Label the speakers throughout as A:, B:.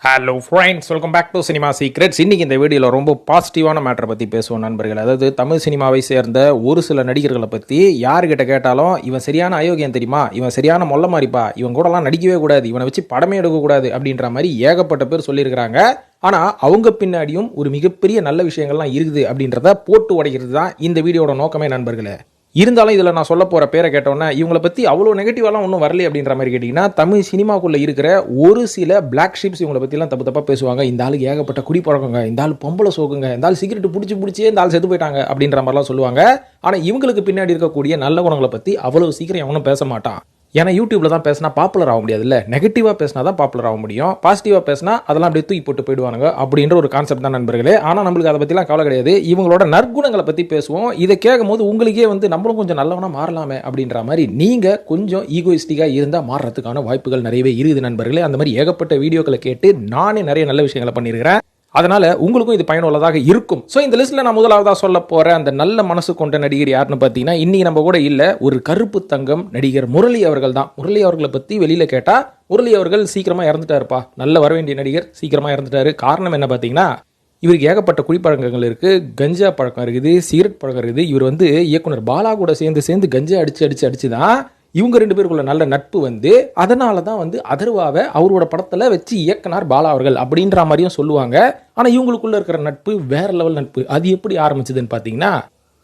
A: Hello friends, welcome back to cinema secrets. இன்றைக்கி இந்த வீடியோவில் ரொம்ப பாசிட்டிவான மேட்டரை பற்றி பேசுவோம் நண்பர்கள். அதாவது தமிழ் சினிமாவை சேர்ந்த ஒரு சில நடிகர்களை பற்றி யாருக்கிட்ட கேட்டாலும் இவன் சரியான அயோக்கியம் தெரியுமா, இவன் சரியான மொல்ல மாதிரிப்பா, இவன் கூடலாம் நடிக்கவே கூடாது, இவனை வச்சு படமே எடுக்கக்கூடாது அப்படின்ற மாதிரி ஏகப்பட்ட பேர் சொல்லியிருக்கிறாங்க. ஆனால் அவங்க பின்னாடியும் ஒரு மிகப்பெரிய நல்ல விஷயங்கள்லாம் இருக்குது அப்படின்றத போட்டு உடைக்கிறது தான் இந்த வீடியோட நோக்கமே நண்பர்களே. இருந்தாலும் இதில் நான் சொல்ல போகிற பேரை கேட்டோன்னே இவங்களை பற்றி அவ்வளோ நெகட்டிவாலாம் ஒன்றும் வரல அப்படின்ற மாதிரி கேட்டிங்கன்னா, தமிழ் சினிமாக்குள்ளே இருக்கிற ஒரு சில பிளாக் ஷிப்ஸ் இவங்களை பற்றிலாம் தப்பு தப்பாக பேசுவாங்க. இந்த ஆளுக்கு ஏகப்பட்ட குடிப்பழக்கங்க, இந்த ஆள் பொம்பளை சோக்குங்க, இந்த ஆள் சிகரெட் பிடிச்சே இந்த ஆள் செத்து போயிட்டாங்க அப்படின்ற மாதிரிலாம் சொல்லுவாங்க. ஆனால் இவங்களுக்கு பின்னாடி இருக்கக்கூடிய நல்ல குணங்களை பற்றி அவ்வளோ சீக்கிரம் எவனும் பேச மாட்டான். ஏன்னா யூடியூப்ல தான் பேசினா பாப்புலர் ஆக முடியாதுல்ல, நெகட்டிவாக பேசினா தான் பாப்புலர் ஆக முடியும். பாசிட்டிவாக பேசினா அதெல்லாம் அப்படியே தூக்கி போட்டு போயிடுவானுங்க அப்படின்ற ஒரு கான்செப்ட் தான் நண்பர்களே. ஆனால் நம்மளுக்கு அதை பற்றிலாம் கவலை கிடையாது. இவங்களோட நற்குணங்களை பற்றி பேசுவோம். இதை கேட்கும் போது உங்களுக்கே நம்மளும் கொஞ்சம் நல்லவனா மாறலாமே அப்படின்ற மாதிரி நீங்கள் கொஞ்சம் ஈகோயிஸ்டிக்காக இருந்தால் மாறுறதுக்கான வாய்ப்புகள் நிறையவே இருக்குது நண்பர்களே. அந்த மாதிரி ஏகப்பட்ட வீடியோக்களை கேட்டு நானே நிறைய நல்ல விஷயங்களை பண்ணியிருக்கிறேன். அதனால உங்களுக்கும் இது பயனுள்ளதாக இருக்கும். ஸோ இந்த லிஸ்ட்ல நான் முதலாவதாக சொல்ல போற அந்த நல்ல மனசு கொண்ட நடிகர் யாருன்னு பார்த்தீங்கன்னா, இன்னைக்கு நம்ம கூட இல்ல, ஒரு கருப்பு தங்கம் நடிகர் முரளி அவர்கள் தான். முரளி அவர்களை பத்தி வெளியில கேட்டா, முரளி அவர்கள் சீக்கிரமா இறந்துட்டாருப்பா, நல்ல வர வேண்டிய நடிகர் சீக்கிரமா இறந்துட்டாரு. காரணம் என்ன பார்த்தீங்கன்னா, இவருக்கு ஏகப்பட்ட குடிப்பழக்கங்கள் இருக்கு, கஞ்சா பழக்கம் இருக்குது, சிகரெட் பழக்கம் இருக்குது. இவர் இயக்குனர் பாலா கூட சேர்ந்து கஞ்சா அடிச்சு தான் இவங்க ரெண்டு பேருக்குள்ள நல்ல நட்பு அதனால தான் அதர்வாவை அவரோட படத்துல வச்சு இயக்குனர் பாலா அவர்கள் அப்படின்ற மாதிரியும் சொல்லுவாங்க. ஆனா இவங்களுக்குள்ள இருக்கிற நட்பு வேற லெவல் நட்பு. அது எப்படி ஆரம்பிச்சதுன்னு பாத்தீங்கன்னா,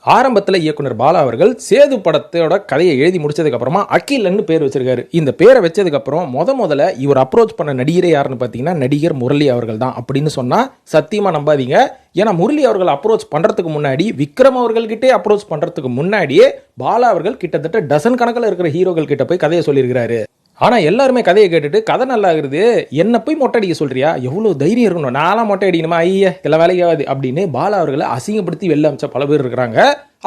A: ஆரம்பத்தில் இயக்குனர் பாலா அவர்கள் சேது படத்தோட கதையை எழுதி முடிச்சதுக்கு அப்புறமா அகிலன்னு பேர் வச்சிருக்காரு. இந்த பேரை வச்சதுக்கு அப்புறம் முதல்ல இவர் அப்ரோச் பண்ண நடிகரே யாருன்னு பார்த்தீங்கன்னா, நடிகர் முரளி அவர்கள் தான் அப்படின்னு சொன்னா சத்தியமா நம்பாதீங்க. ஏன்னா முரளி அவர்கள் அப்ரோச் பண்றதுக்கு முன்னாடி, விக்ரம் அவர்கள்கிட்டே அப்ரோச் பண்றதுக்கு முன்னாடியே பாலா அவர்கள் கிட்டத்தட்ட டசன் கணக்கில் இருக்கிற ஹீரோக்கள் கிட்ட போய் கதையை சொல்லியிருக்கிறாரு. ஆனா எல்லாருமே கதையை கேட்டுட்டு கதை நல்லா இருக்குது, என்ன போய் மொட்டை அடிக்க சொல்றியா, எவ்வளவு தைரியம் இருக்கணும், நான்லாம் மொட்டை அடிக்கணுமா, ஐயா எல்லாம் வேலைக்காவது அப்படின்னு பாலா அவர்களை அசிங்கப்படுத்தி வெளில அமைச்ச பல பேர் இருக்கிறாங்க.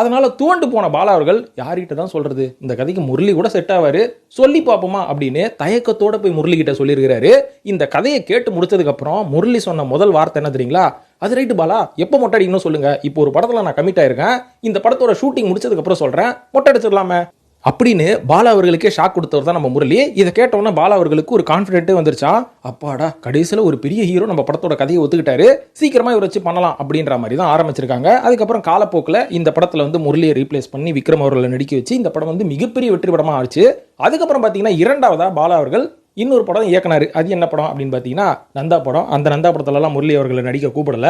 A: அதனால தூண்டு போன பாலா அவர்கள் யார்கிட்ட தான் சொல்றது, இந்த கதைக்கு முரளி கூட செட் ஆவாரு, சொல்லி பார்ப்போமா அப்படின்னு தயக்கத்தோட போய் முரளி கிட்ட சொல்லியிருக்கிறாரு. இந்த கதையை கேட்டு முடிச்சதுக்கு அப்புறம் முரளி சொன்ன முதல் வார்த்தை என்ன தெரியுங்களா, அது ரைட்டு பாலா, எப்போ மொட்டை அடிக்கணும் சொல்லுங்க, இப்போ ஒரு படத்துல நான் கமிட் ஆயிருக்கேன், இந்த படத்தோட ஷூட்டிங் முடிச்சதுக்கு அப்புறம் சொல்றேன், மொட்டை அடிச்சிடலாமே அப்படின்னு பாலா அவர்களுக்கே ஷாக் கொடுத்தவர் தான் நம்ம முரளி. இதை கேட்டோன்னா பாலா அவர்களுக்கு ஒரு கான்ஃபிடென்ட்டே வந்துருச்சா, அப்பாடா கடைசியில் ஒரு பெரிய ஹீரோ நம்ம படத்தோட கதையை ஒத்துக்கிட்டாரு, சீக்கிரமா இவரை வச்சு பண்ணலாம் அப்படின்ற மாதிரி தான் ஆரம்பிச்சிருக்காங்க. அதுக்கப்புறம் காலப்போக்கில் இந்த படத்தில் முரளியை ரீப்ளேஸ் பண்ணி விக்ரம் அவர்களை நடிக்க வச்சு இந்த படம் மிகப்பெரிய வெற்றி படமாக ஆச்சு. அதுக்கப்புறம் பார்த்தீங்கன்னா இரண்டாவதா பாலா அவர்கள் இன்னொரு படம் இயக்குனாரு. அது என்ன படம் அப்படின்னு பார்த்தீங்கன்னா, நந்தா படம். அந்த நந்தா படத்துலலாம் முரளி அவர்களை நடிக்க கூப்பிடல.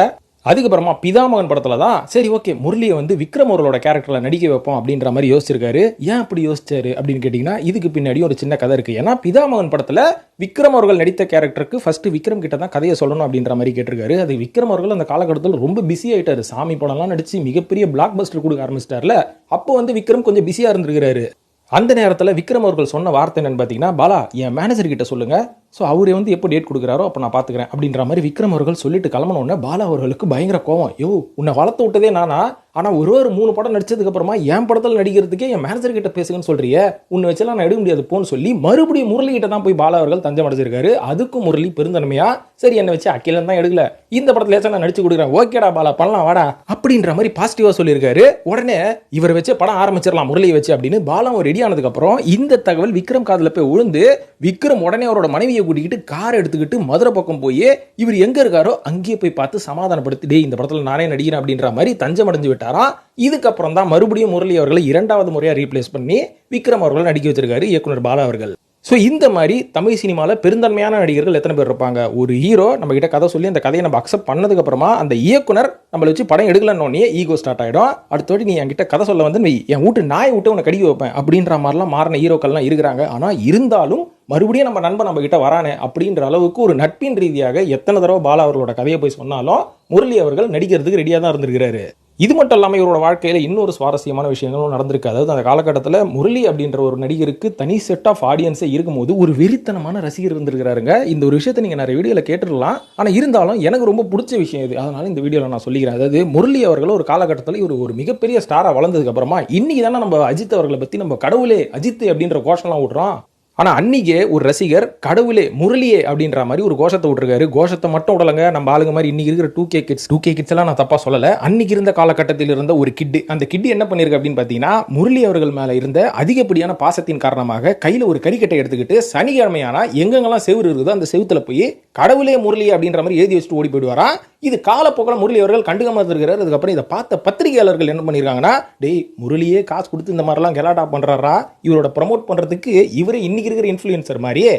A: அதுக்கப்புறமா பிதாமகன் படத்துல தான் சரி ஓகே முரளியை விக்ரம் அவர்களோட கேரக்டர்ல நடிக்க வைப்போம் அப்படின்ற மாதிரி யோசிச்சிருக்காரு. ஏன் அப்படி யோசிச்சாரு அப்படின்னு கேட்டீங்கன்னா, இதுக்கு பின்னாடி ஒரு சின்ன கதை இருக்கு. ஏன்னா பிதாமகன் படத்துல விக்ரம் அவர்கள் நடித்த கேரக்டருக்கு ஃபர்ஸ்ட் விக்ரம் கிட்ட தான் கதையை சொல்லணும் அப்படின்ற மாதிரி கேட்டிருக்காரு. அது விக்ரம் அவர்கள் அந்த காலகட்டத்தில் ரொம்ப பிஸி ஆயிட்டாரு, சாமி படம்லாம் நடிச்சு மிகப்பெரிய பிளாக் பஸ்டர் கொடுக்க ஆரம்பிச்சிட்டார்ல. அப்போ விக்ரம் கொஞ்சம் பிஸியா இருந்திருக்கிறாரு. அந்த நேரத்தில் விக்ரம் அவர்கள் சொன்ன வார்த்தை என்னன்னு பார்த்தீங்கன்னா, பாலா என் மேனேஜர் கிட்ட சொல்லுங்க, ஸோ அவரே எப்போ டேட் கொடுக்குறாரோ அப்போ நான் பார்த்துக்கிறேன் அப்படின்ற மாதிரி விக்ரம் அவர்கள் சொல்லிட்டு கிளம்பினோடனே பாலா அவர்களுக்கு பயங்கர கோவம். யோ உன்னை வளர்த்து விட்டதே நானா, ஆனால் ஒரு 3 படம் நடிச்சதுக்கு அப்புறமா என் படத்தில் நடிக்கிறதுக்கே என் மேனேஜர் கிட்ட பேசுங்கன்னு சொல்றியே, உன்னை வச்செல்லாம் நான் எடுக்க முடியாது போன்னு சொல்லி மறுபடியும் முரளி கிட்ட தான் போய் பாலா அவர்கள் தஞ்சம் அடைஞ்சிருக்காரு. அதுக்கும் முரளி பெருந்தன்மையா, சரி என்னை வச்சு அகிலன் தான் எடுக்கல, இந்த படத்துல நான் நடிச்சு கொடுக்குறேன், ஓகேடா பாலா பண்ணலாம் வாடா அப்படின்ற மாதிரி பாசிட்டிவா சொல்லியிருக்காரு. உடனே இவரை வச்சு படம் ஆரம்பிச்சிடலாம் முரளியை வச்சு அப்படின்னு பாலாவும் ரெடி ஆனதுக்கு அப்புறம் இந்த தகவல் விக்ரம் காதுல போய் விழுந்து, விக்ரம் உடனே அவரோட மனைவியை கூட்டிக்கிட்டு கார் எடுத்துக்கிட்டு மதுரை பக்கம் போய் இவர் எங்க இருக்காரோ அங்கேயே போய் பார்த்து சமாதானப்படுத்தி, டேய் இந்த படத்துல நானே நடிக்கிறேன் அப்படின்ற மாதிரி தஞ்சம் அடைஞ்சு விட்டாராம். இதுக்கப்புறம் தான் மறுபடியும் முரளி அவர்களை இரண்டாவது முறையா ரீப்ளேஸ் பண்ணி விக்ரம் அவர்களை நடிக்க வச்சிருக்காரு இயக்குனர் பாலா அவர்கள். ஸோ இந்த மாதிரி தமிழ் சினிமாவில் பெருந்தன்மையான நடிகர்கள் எத்தனை பேர் இருப்பாங்க. ஒரு ஹீரோ நம்ம கிட்ட கதை சொல்லி அந்த கதையை நம்ம அக்செப்ட் பண்ணதுக்கு அப்புறமா அந்த இயக்குனர் நம்மளை வச்சு படம் எடுக்கலன்னே ஈகோ ஸ்டார்ட் ஆகிடும். அடுத்தோடி நீ என்கிட்ட கதை சொல்ல என் வீட்டு நாயை விட்டு உன்னை கடிக்க வைப்பேன் அப்படின்ற மாதிரிலாம் மாறின ஹீரோக்கள்லாம் இருக்கிறாங்க. ஆனால் இருந்தாலும் மறுபடியும் நம்ம நண்பன் நம்ம கிட்ட வரானே அப்படின்ற அளவுக்கு ஒரு நட்பின் ரீதியாக எத்தனை தடவை பாலா அவர்களோட கதையை போய் சொன்னாலும் முரளி அவர்கள் நடிக்கிறதுக்கு ரெடியாக தான் இருந்திருக்கிறாரு. இது மட்டும் இல்லாமல் இவரோட வாழ்க்கையில் இன்னொரு சுவாரஸ்யமான விஷயங்களும் நடந்திருக்கு. அதாவது அந்த காலகட்டத்தில் முரளி அப்படின்ற ஒரு நடிகருக்கு தனி செட் ஆஃப் ஆடியன்ஸே இருக்கும்போது ஒரு வெறித்தனமான ரசிகர் இருந்திருக்கிறாருங்க. இந்த ஒரு விஷயத்தை நீங்கள் நிறைய வீடியோவில் கேட்டுடலாம், ஆனால் இருந்தாலும் எனக்கு ரொம்ப பிடிச்ச விஷயம் இது, அதனால இந்த வீடியோவில் நான் சொல்லிக்கிறேன். அதாவது முரளி அவர்கள் ஒரு காலகட்டத்தில் ஒரு மிகப்பெரிய ஸ்டாராக வளர்ந்ததுக்கு அப்புறமா இன்னைக்கு தானே நம்ம அஜித் அவர்களை பற்றி நம்ம கடவுளே அஜித் அப்படின்ற கோஷம்லாம் விடுறோம். ஆனால் அன்னைக்கே ஒரு ரசிகர் கடவுளே முரளியே அப்படின்ற மாதிரி ஒரு கோஷத்தை விட்டுருக்காரு. கோஷத்தை மட்டும் விடலங்க, நம்ம ஆளுங்க மாதிரி இன்னைக்கு இருக்கிற 2K கிட்ஸ் எல்லாம் நான் தப்பா சொல்லலை. அன்னைக்கு இருந்த காலகட்டத்தில் இருந்த ஒரு கிட்டு, அந்த கிட்டு என்ன பண்ணிருக்கு அப்படின்னு பார்த்தீங்கன்னா, முரளி அவர்கள் மேலே இருந்த அதிகப்படியான பாசத்தின் காரணமாக கையில் ஒரு கறிக்கட்டை எடுத்துக்கிட்டு சனிக்கிழமையானா எங்கெங்கெல்லாம் செவுறு இருக்குதோ அந்த செவுத்துல போய் கடவுளே முரளி அப்படின்ற மாதிரி எழுதி வச்சுட்டு ஓடி போயிடுவாரா. இது காலப்போக்கில் முரளி அவர்கள் கண்டுக்காம இருக்கிறார். அதுக்கப்புறம் இதை பார்த்த பத்திரிகையாளர்கள் என்ன பண்ணியிருக்காங்கன்னா, டேய் முரளியே காசு கொடுத்து இந்த மாதிரிலாம் கெலாட்டா பண்ணுறாரா, இவரோட ப்ரமோட் பண்ணுறதுக்கு இவரே இன்னைக்கு இருக்கிற இன்ஃப்ளூயன்சர் மாதிரியே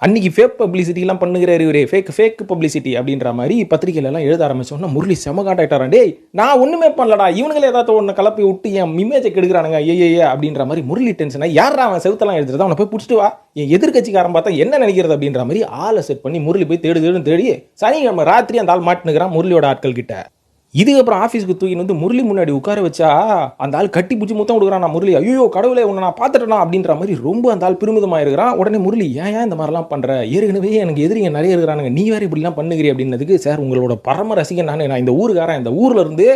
A: அன்னைக்கு ஃபேக் பப்ளிசிட்டிலாம் பண்ணுகிறாரு இவரே, ஃபேக் பப்ளிசிட்டி அப்படின்ற மாதிரி பத்திரிகையில எல்லாம் எழுத ஆரம்பிச்சோன்னா முரளி செம காண்டாக்டாரா. டேய் நான் ஒன்றுமே பண்ணலடா, இவனுங்களே ஏதாவது ஒன்று கலப்பி விட்டு என் இமேஜை கெடுக்கிறானுங்க ஏ அப்படின்ற மாதிரி முரளி டென்ஷனா. யாரா அவன் செவுத்தெல்லாம் எழுதுறது, அவனை போய் பிடிச்சிட்டு வா, என் எதிர்கட்சிக்காரன் பார்த்தா என்ன நினைக்கிறது அப்படின்ற மாதிரி ஆளை செட் பண்ணி முரளி போய் தேடி சனிக்கிழமை ராத்திரி அந்த ஆள் மாட்டுனுக்கிறான் முரளியோட ஆட்கள் கிட்ட. இதுக்கப்புறம் ஆஃபீஸ்க்கு தூக்கின்னு வந்து முரளி முன்னாடி உட்கார வச்சா அந்த ஆள் கட்டி பிடிச்சி முத்தம் கொடுக்குறான். நான் முரளி ஐயோ கடவுளே உன்னை நான் பார்த்துட்டேனா அப்படின்ற மாதிரி ரொம்ப அந்த ஆள் பெருமிதமாக இருக்கிறான். உடனே முரளி ஏன் இந்த மாதிரிலாம் பண்ணுற, ஏற்கனவே எனக்கு எதிரிங்க நிறைய இருக்கிறானுங்க, நீ வேறு இப்படிலாம் பண்ணுகிறீ அப்படின்னதுக்கு, சார் உங்களோட பரம ரசிகன் நான் இந்த ஊருக்காரன், இந்த ஊரில் இருந்து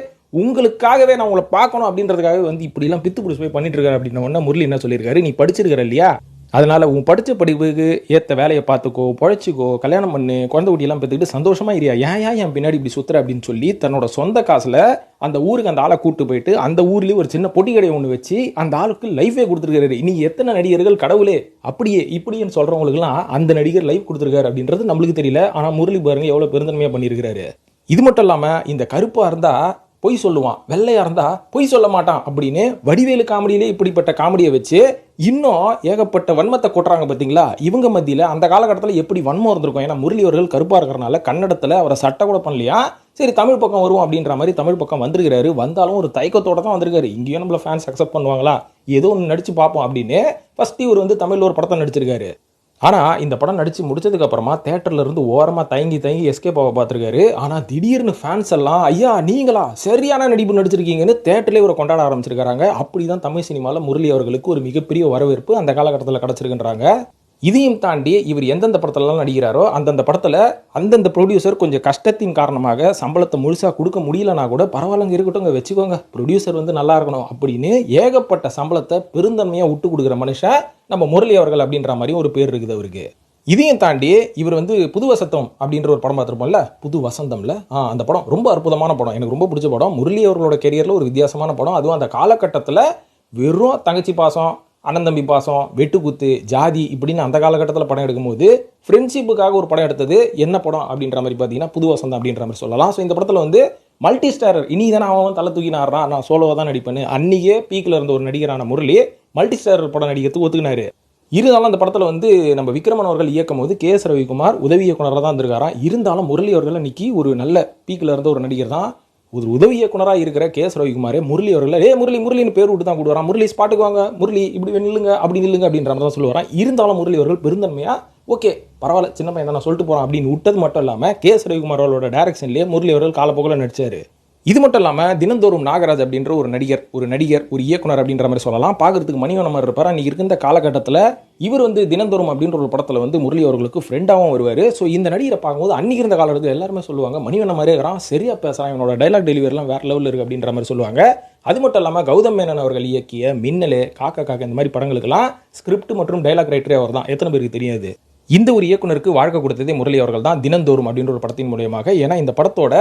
A: உங்களுக்காகவே நான் உங்களை பார்க்கணும் அப்படின்றதுக்காகவே வந்து இப்படிலாம் பித்து பிடிச்சி போய் பண்ணிட்டு இருக்காரு அப்படின்ன உடனே முரளி என்ன சொல்லியிருக்காரு, நீ படிச்சிருக்கிற இல்லையா, அதனால் உன் படித்த படிப்புக்கு ஏற்ற வேலையை பார்த்துக்கோ, பொழைச்சிக்கோ, கல்யாணம் பண்ணு, குழந்தை குட்டியெல்லாம் பெற்றுக்கிட்டு சந்தோஷமாக இரியா, ஏன் என் பின்னாடி இப்படி சுற்றுற அப்படின்னு சொல்லி தன்னோட சொந்த காசில் அந்த ஊருக்கு அந்த ஆளை கூப்பிட்டு போயிட்டு அந்த ஊர்லேயே ஒரு சின்ன பொட்டி கடையை ஒன்று வச்சு அந்த ஆளுக்கு லைஃபே கொடுத்துருக்காரு. இன்னைக்கு எத்தனை நடிகர்கள் கடவுளே அப்படியே இப்படின்னு சொல்கிறவங்களுக்குலாம் அந்த நடிகர் லைஃப் கொடுத்துருக்காரு அப்படின்றது நம்மளுக்கு தெரியல. ஆனால் முரளி பாருங்க எவ்வளோ பெருந்தன்மையாக பண்ணியிருக்கிறாரு. இது மட்டும் இல்லாமல் இந்த கருப்பாக இருந்தால் பொய் சொல்லுவான், வெள்ளையா இருந்தா பொய் சொல்ல மாட்டான் அப்படின்னு வடிவேலு காமெடியிலே இப்படிப்பட்ட காமெடியை வச்சு இன்னும் ஏகப்பட்ட வன்மத்தை கொட்டுறாங்க பார்த்தீங்களா. இவங்க மத்தியில் அந்த காலகட்டத்தில் எப்படி வன்மம் இருந்திருக்கும். ஏன்னா முரளி அவர்கள் கருப்பாக இருக்கிறனால கன்னடத்தில் அவரை சட்டை கூட பண்ணலையா, சரி தமிழ் பக்கம் வருவோம் அப்படின்ற மாதிரி தமிழ் பக்கம் வந்திருக்கிறாரு. வந்தாலும் ஒரு தயக்கத்தோட தான் வந்திருக்காரு. இங்கேயும் நம்மள ஃபேன்ஸ் அக்செப்ட் பண்ணுவாங்களா, ஏதோ ஒன்று நடிச்சு பார்ப்போம் அப்படின்னு ஃபர்ஸ்ட் இவர் வந்து தமிழில் ஒரு படத்தை நடிச்சிருக்காரு. ஆனால் இந்த படம் நடித்து முடிச்சதுக்கு அப்புறமா தேட்டரில் இருந்து ஓரமாக தயங்கி எஸ்கேப் ஆக பார்த்துருக்காரு. ஆனால் திடீர்னு ஃபேன்ஸ் எல்லாம் ஐயா நீங்களா சரியான நடிப்பு நடிச்சிருக்கீங்கன்னு தேட்டர்லேயே ஒரு கொண்டாட ஆரம்பிச்சிருக்காங்க. அப்படி தான் தமிழ் சினிமாவில் முரளி அவர்களுக்கு ஒரு மிகப்பெரிய வரவேற்பு அந்த காலகட்டத்தில் கிடச்சிருக்குன்றாங்க. இதையும் தாண்டி இவர் எந்தெந்த படத்துலலாம் நடிக்கிறாரோ அந்தந்த படத்தில் அந்தந்த ப்ரொடியூசர் கொஞ்சம் கஷ்டத்தின் காரணமாக சம்பளத்தை முழுசாக கொடுக்க முடியலனா கூட பரவாயில்லங்க இருக்கட்டும் வச்சுக்கோங்க, ப்ரொடியூசர் வந்து நல்லா இருக்கணும் அப்படின்னு ஏகப்பட்ட சம்பளத்தை பெருந்தன்மையாக விட்டு கொடுக்குற மனுஷன் நம்ம முரளி அவர்கள் அப்படின்ற மாதிரி ஒரு பேர் இருக்குது அவருக்கு. இதையும் தாண்டி இவர் வந்து புது வசந்தம் அப்படின்ற ஒரு படம் பார்த்துருப்போம்ல, புது வசந்தம்ல அந்த படம் ரொம்ப அற்புதமான படம், எனக்கு ரொம்ப பிடிச்ச படம். முரளி அவர்களோட கெரியரில் ஒரு வித்தியாசமான படம். அதுவும் அந்த காலகட்டத்தில் வெறும் தங்கச்சி பாசம், அண்ணன் தம்பி பாசம், வெட்டுக்குத்து, ஜாதி இப்படின்னு அந்த காலகட்டத்தில் படம் எடுக்கும்போது ஃப்ரெண்ட்ஷிப்புக்காக ஒரு படம் எடுத்தது என்ன படம் அப்படின்ற மாதிரி பார்த்தீங்கன்னா புது வசந்தம் அப்படின்ற மாதிரி சொல்லலாம். ஸோ இந்த படத்தில் வந்து மல்டி ஸ்டாரர் இனி தானே அவன் தலை தூக்கி ஆடுறான், நான் சோலோவாக தான் நடிப்பேன்னு அன்றைக்கே பீக்கில் இருந்த ஒரு நடிகரான முரளி மல்டி ஸ்டாரர் படம் நடிக்கிறதுக்கு ஒத்துக்கினாரு. இருந்தாலும் அந்த படத்தில் வந்து நம்ம விக்ரமன் அவர்கள் இயக்கும் போது KS ரவிக்குமார் உதவி இயக்குனராக தான் இருந்திருக்காராம். இருந்தாலும் முரளி அவர்கள் இன்னைக்கு ஒரு நல்ல பீக்கில் இருந்த ஒரு நடிகர் தான். ஒரு உதவி இயக்குனராக இருக்கிற KS ரவிக்குமாரே முரளி அவர்கள் முரளின்னு பேர் விட்டு தான் கூடுவாரான். முரளி ஸ்பாட்டுக்கு வாங்க, முரளி இப்படி நில்லுங்க அப்படி நில்லுங்க அப்படின்ற மாதிரி தான் சொல்லுவாரான். இருந்தாலும் முரளி அவர்கள் பெருந்தன்மையாக ஓகே பரவாயில்ல சின்ன பையன் தான் நான் சொல்லிட்டு போகிறேன் அப்படின்னு விட்டது மட்டும் இல்லாமல் KS ரவிக்குமார் அவர்களோட டைரக்ஷன்லேயே முரளி அவர்கள் காலப்போக்கில் நடித்தார். இது மட்டும் இல்லாமல் தினந்தோறும் நாகராஜ் அப்படின்ற ஒரு நடிகர் ஒரு இயக்குனர் அப்படின்ற மாதிரி சொல்லலாம். பார்க்கறதுக்கு மணிவண்ணன் மாதிரி இருப்பார். அன்றைக்கி இருந்த காலகட்டத்தில் இவர் வந்து தினந்தோறும் அப்படின்ற ஒரு படத்தில் வந்து முரளி அவர்களுக்கு ஃப்ரெண்டாகவும் வருவார். ஸோ இந்த நடிகரை பார்க்கும்போது அன்றைக்கி இருந்த காலகட்டத்தில் எல்லாருமே சொல்லுவாங்க மணிவண்ணன் மாதிரியே இருக்கிறான், சரியாக பேசுகிறான், இவனோட டைலாக் டெலிவரிலாம் வேறு லெவலில் இருக்குது அப்படின்ற மாதிரி சொல்லுவாங்க. அது மட்டும் இல்லாமல் கௌதம் மேனன் அவர்கள் இயக்கிய மின்னலே, காக்கா இந்த மாதிரி படங்களுக்கெல்லாம் ஸ்கிரிப்ட் மற்றும் டைலாக் ரைட்டரே அவர் தான். எத்தனை பேருக்கு தெரியாது. இந்த ஒரு இயக்குனருக்கு வாழ்க்கை கொடுத்ததே முரளி அவர்கள் தான் தினந்தோறும் அப்படின்ற ஒரு படத்தின் மூலியமாக. ஏன்னா இந்த படத்தோட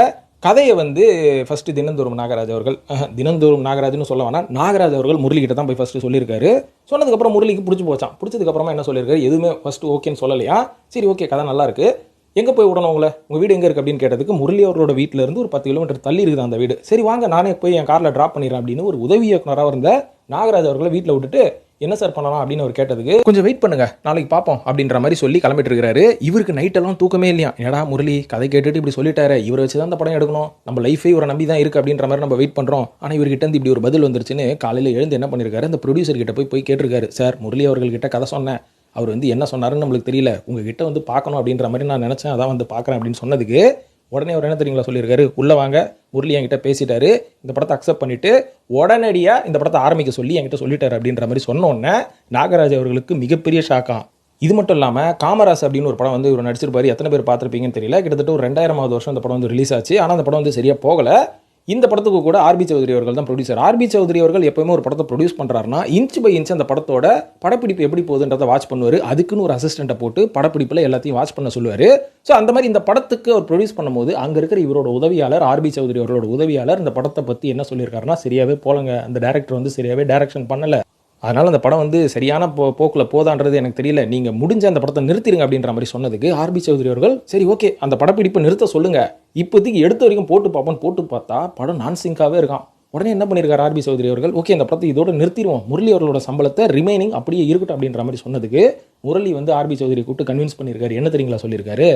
A: கதையை வந்து ஃபஸ்ட்டு தினந்தோறும் நாகராஜ்னு சொல்ல வேணாம், நாகராஜ் அவர்கள் முரளிகிட்ட தான் போய் ஃபஸ்ட்டு சொல்லியிருக்காரு. சொன்னதுக்கப்புறம் முரளிக்கு பிடிச்சி போச்சான். பிடிச்சதுக்கப்புறமா என்ன சொல்லியிருக்காரு, எதுவுமே ஃபஸ்ட்டு ஓகேன்னு சொல்லலையா, சரி ஓகே கதை நல்லா இருக்குது, எங்கே போய் விடணும் உங்கள் வீடு எங்கே இருக்குது அப்படின்னு கேட்டதுக்கு முரளி அவர்களோட வீட்டில் இருந்து ஒரு 10 கிலோமீட்டர் தள்ளி இருக்குது அந்த வீடு. சரி வாங்க நானே போய் என் காரில் ட்ராப் பண்ணிடுறேன் அப்படின்னு ஒரு உதவி இயக்குனராக இருந்த நாகராஜ் அவர்களை வீட்டில் விட்டுட்டு என்ன சார் பண்ணலாம் அப்படின்னு அவர் கேட்டதுக்கு கொஞ்சம் வெயிட் பண்ணுங்க நாளைக்கு பார்ப்போம் அப்படின்ற மாதிரி சொல்லி கிளம்பிட்டு இருக்காரு. இவருக்கு நைட்டெல்லாம் தூக்கமே இல்லையா, ஏடா முரளி கதை கேட்டுட்டு இப்படி சொல்லிட்டாரு, இவரை வச்சு தான் அந்த படம் எடுக்கணும், நம்ம லைஃபே இவரை நம்பி தான் இருக்குது அப்படின்ற மாதிரி நம்ம வெயிட் பண்ணுறோம். ஆனால் இவர்கிட்ட இருந்து இப்படி ஒரு பதில் வந்துருச்சுன்னு காலையில் எழுந்து என்ன பண்ணியிருக்காரு, அந்த ப்ரொடியூசர் கிட்ட போய் கேட்டிருக்காரு, சார் முரளி அவர்கள்கிட்ட கதை சொன்னேன், அவர் வந்து என்ன சொன்னாருன்னு நம்மளுக்கு தெரியல, உங்ககிட்ட வந்து பார்க்கணும் அப்படின்ற மாதிரி நான் நினச்சேன், அதான் வந்து பார்க்குறேன் அப்படின்னு சொன்னதுக்கு உடனே அவர் என்ன தெரியுங்களா சொல்லியிருக்காரு, உள்ளே வாங்க முரளி என்கிட்ட பேசிட்டாரு, இந்த படத்தை அக்செப்ட் பண்ணிவிட்டு உடனடியாக இந்த படத்தை ஆரம்பிக்க சொல்லி என்கிட்ட சொல்லிட்டாரு அப்படின்ற மாதிரி சொன்னோன்னே நாகராஜ் அவர்களுக்கு மிகப்பெரிய ஷாக்காம். இது மட்டும் இல்லாமல் காமராஸ் அப்படின்னு ஒரு படம் வந்து இவர் நடிச்சிருப்பாரு, எத்தனை பேர் பார்த்துருப்பீங்கன்னு தெரியல, கிட்டத்தட்ட ஒரு 2000வது வருஷம் அந்த படம் வந்து ரிலீஸ் ஆச்சு. ஆனால் அந்த படம் வந்து சரியாக போகலை. இந்த படத்துக்கு கூட ஆர்பி சௌத்ரி அவர்கள் தான் ப்ரொடியூசர். ஆர்பி சௌத்ரி அவர்கள் எப்பவுமே ஒரு படத்தை ப்ரொடியூஸ் பண்ணுறாருன்னா இன்ச் பை இன்ச் அந்த படத்தோட படப்பிடிப்பு எப்படி போகுதுன்றதை வாட்ச் பண்ணுவார். அதுக்குன்னு ஒரு அசிஸ்டண்ட்டை போட்டு படப்பிடிப்பில் எல்லாத்தையும் வாட்ச் பண்ண சொல்லுவார். ஸோ அந்த மாதிரி இந்த படத்துக்கு அவர் ப்ரொடியூஸ் பண்ணும்போது அங்கே இருக்கிற இவரோட உதவியாளர் ஆர்பி சௌத்ரி அவர்களோட உதவியாளர் இந்த படத்தை பற்றி என்ன சொல்லியிருக்காருன்னா, சரியாகவே போலங்க, அந்த டேரக்டர் வந்து சரியாகவே டைரக்ஷன் பண்ணலை, அதனால் அந்த படம் வந்து சரியான போக்கில் போதான்றது எனக்கு தெரியல, நீங்கள் முடிஞ்ச அந்த படத்தை நிறுத்திடுங்க அப்படின்ற மாதிரி சொன்னதுக்கு ஆர்பி சௌத்ரி அவர்கள் சரி ஓகே அந்த படப்பிடிப்பை நிறுத்த சொல்லுங்கள், இப்போதைக்கு எடுத்த வரைக்கும் போட்டு பார்ப்போன்னு போட்டு பார்த்தா படம் நான் சிங்காகவே இருக்கான். உடனே என்ன பண்ணியிருக்காரு ஆர்பி சௌத்ரி அவர்கள், ஓகே இந்த படத்தை இதோட நிறுத்திடுவோம், முரளி அவர்களோட சம்பளத்தை ரிமைனிங் அப்படியே இருக்கட்டும் அப்படின்ற மாதிரி சொன்னதுக்கு முரளி வந்து ஆர்பி சௌத்ரி கூப்பிட்டு கன்வின்ஸ் பண்ணியிருக்காரு. என்ன தெரியுங்களா சொல்லியிருக்காரு,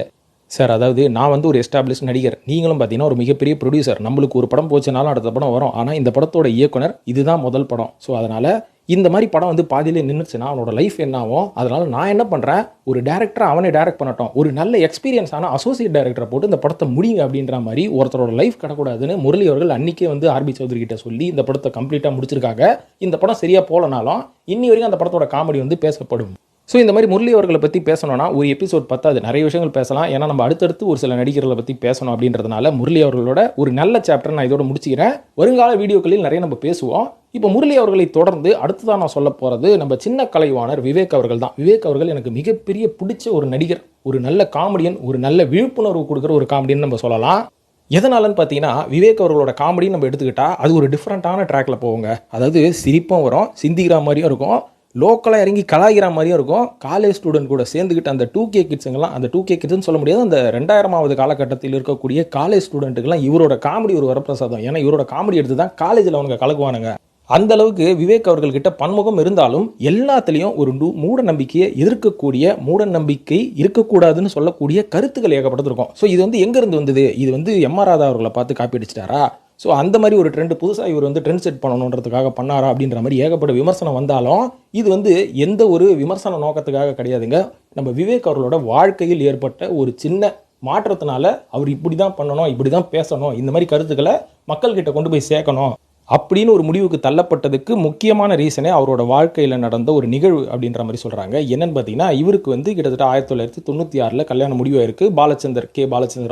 A: சார் அதாவது நான் வந்து ஒரு எஸ்டாப்ளிஷ் நடிகர், நீங்களும் பார்த்தீங்கன்னா ஒரு மிகப்பெரிய ப்ரொடியூசர், நம்மளுக்கு ஒரு படம் போச்சுனாலும் அடுத்த படம் வரும், ஆனால் இந்த படத்தோட இயக்குனர் இதுதான் முதல் படம், ஸோ அதனால் இந்த மாதிரி படம் வந்து பாதியிலே நின்றுச்சுன்னா அவனோட லைஃப் என்ன ஆகும், அதனால் நான் என்ன பண்ணுறேன், ஒரு டேரக்டரை அவனே டேரக்ட் பண்ணட்டும், ஒரு நல்ல எக்ஸ்பீரியன்ஸான அசோசியேட் டேரக்டரை போட்டு இந்த படத்தை முடியுங்க அப்படின்ற மாதிரி ஒருத்தரோட லைஃப் கிடக்கூடாதுன்னு முரளி அவர்கள் அன்றைக்கே வந்து ஆர்பி சௌத்ரி கிட்ட சொல்லி இந்த படத்தை கம்ப்ளீட்டாக முடிச்சிருக்காங்க. இந்த படம் சரியாக போலனாலும் இன்னி வரைக்கும் அந்த படத்தோட காமெடி வந்து பேசப்படும். ஸோ இந்த மாதிரி முரளி அவர்களை பற்றி பேசணும்னா ஒரு எபிசோட் பத்தாது, நிறைய விஷயங்கள் பேசலாம். ஏன்னா நம்ம அடுத்தடுத்து ஒரு சில நடிகர்களை பற்றி பேசணும் அப்படின்றதுனால முரளி அவர்களோட ஒரு நல்ல சாப்டர் நான் இதோட முடிச்சுக்கிறேன். வருங்கால வீடியோக்களில் நிறைய நம்ம பேசுவோம். இப்போ முரளி அவர்களை தொடர்ந்து அடுத்ததான் நான் சொல்ல போகிறது நம்ம சின்ன கலைவாணர் விவேக் அவர்கள் தான். விவேக் அவர்கள் எனக்கு மிகப்பெரிய பிடிச்ச ஒரு நடிகர், ஒரு நல்ல காமெடியன், ஒரு நல்ல விழிப்புணர்வு கொடுக்குற ஒரு காமெடியன் நம்ம சொல்லலாம். எதனாலன்னு பார்த்தீங்கன்னா விவேக் அவர்களோட காமெடி நம்ம எடுத்துக்கிட்டால் அது ஒரு டிஃப்ரெண்ட்டான ட்ராக்ல போவோங்க. அதாவது சிரிப்பும் வரும், சிந்திக்கிற மாதிரியும் இருக்கும், லோக்கலாக இறங்கி கலாய்கிற மாதிரியும் இருக்கும். காலேஜ் ஸ்டூடெண்ட் கூட சேர்ந்துக்கிட்டு அந்த 2K கிட்ஸுங்கெல்லாம், அந்த 2K கிட்ஸ்ன்னு சொல்ல முடியாது, அந்த 2000வது காலகட்டத்தில் இருக்கக்கூடிய காலேஜ் ஸ்டூடெண்ட்டுக்கெல்லாம் இவரோட காமெடி ஒரு வரப்பிரசாதம். ஏன்னா இவரோட காமெடி எடுத்து தான் காலேஜில் அவனுங்க கலக்குவானுங்க. அந்த அளவுக்கு விவேக் அவர்கள்கிட்ட பன்முகம் இருந்தாலும் எல்லாத்துலேயும் ஒரு மூட நம்பிக்கையை எதிர்க்கக்கூடிய, மூட நம்பிக்கை இருக்கக்கூடாதுன்னு சொல்லக்கூடிய கருத்துக்கள் ஏகப்பட்டது இருக்கும். ஸோ இது வந்து எங்கேருந்து வந்தது, இது வந்து எம்.ஆர். ராதா அவர்களை பார்த்து காப்பி அடிச்சிட்டாரா, ஸோ அந்த மாதிரி ஒரு ட்ரெண்ட் புதுசாக இவர் வந்து ட்ரெண்ட் செட் பண்ணணுன்றதுக்காக பண்ணாரா அப்படின்ற மாதிரி ஏகப்பட்ட விமர்சனம் வந்தாலும் இது வந்து எந்த ஒரு விமர்சன நோக்கத்துக்காக கிடையாதுங்க. நம்ம விவேக் அவர்களோட வாழ்க்கையில் ஏற்பட்ட ஒரு சின்ன மாற்றத்தினால அவர் இப்படி தான் பண்ணணும், இப்படி தான் பேசணும், இந்த மாதிரி கருத்துக்களை மக்கள்கிட்ட கொண்டு போய் சேர்க்கணும் அப்படின்னு ஒரு முடிவுக்கு தள்ளப்பட்டதுக்கு முக்கியமான ரீசனே அவரோட வாழ்க்கையில் நடந்த ஒரு நிகழ்வு அப்படின்ற மாதிரி சொல்கிறாங்க. என்னன்னு பார்த்தீங்கன்னா இவருக்கு வந்து கிட்டத்தட்ட 1996 கல்யாணம் முடிவாயிருக்கு பாலச்சந்தர்